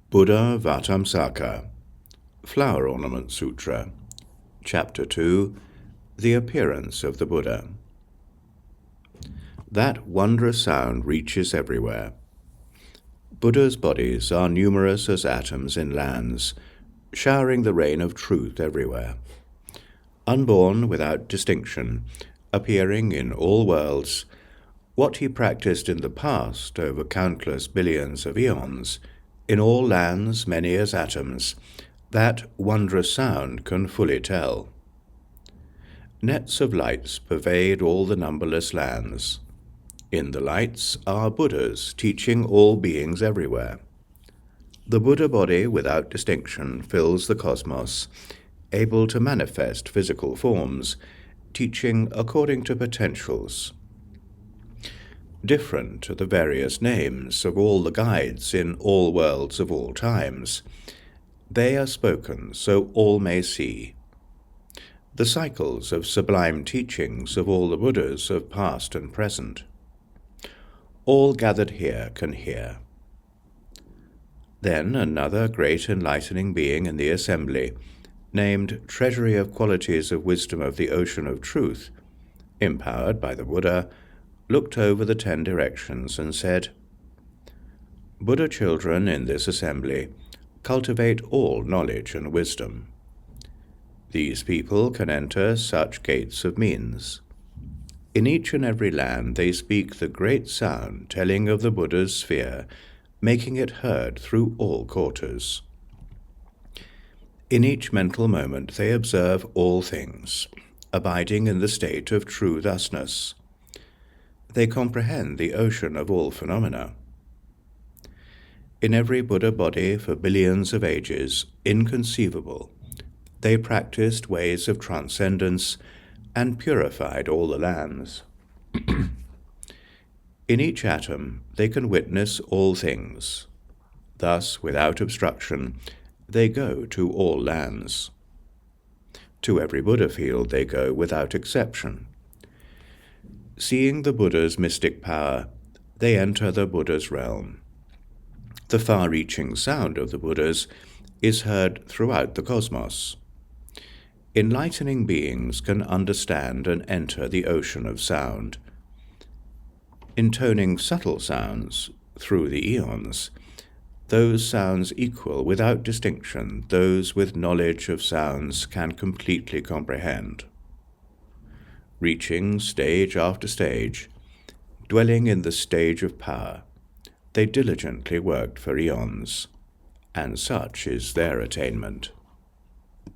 Buddhāvataṃsaka Flower Ornament Sutra, Chapter 2, The Appearance of the Buddha. That wondrous sound reaches everywhere. Buddha's bodies are numerous as atoms in lands, showering the rain of truth everywhere. Unborn without distinction, appearing in all worlds, what he practiced in the past over countless billions of eons, in all lands many as atoms, that wondrous sound can fully tell. Nets of lights pervade all the numberless lands. In the lights are Buddhas teaching all beings everywhere. The Buddha body without distinction fills the cosmos, able to manifest physical forms, teaching according to potentials. Different are the various names of all the guides in all worlds of all times. They are spoken so all may see. The cycles of sublime teachings of all the Buddhas of past and present. All gathered here can hear. Then another great enlightening being in the assembly, named Treasury of Qualities of Wisdom of the Ocean of Truth, empowered by the Buddha, looked over the 10 directions and said, Buddha children in this assembly cultivate all knowledge and wisdom. These people can enter such gates of means. In each and every land they speak the great sound telling of the Buddha's sphere, making it heard through all quarters. In each mental moment they observe all things, abiding in the state of true thusness. They comprehend the ocean of all phenomena. In every Buddha body for billions of ages, inconceivable, they practiced ways of transcendence and purified all the lands. In each atom they can witness all things. Thus, without obstruction, they go to all lands. To every Buddha field they go without exception. Seeing the Buddha's mystic power, they enter the Buddha's realm. The far-reaching sound of the Buddhas is heard throughout the cosmos. Enlightening beings can understand and enter the ocean of sound. Intoning subtle sounds through the eons, those sounds equal without distinction those with knowledge of sounds can completely comprehend. Reaching stage after stage, dwelling in the stage of power, they diligently worked for eons, and such is their attainment.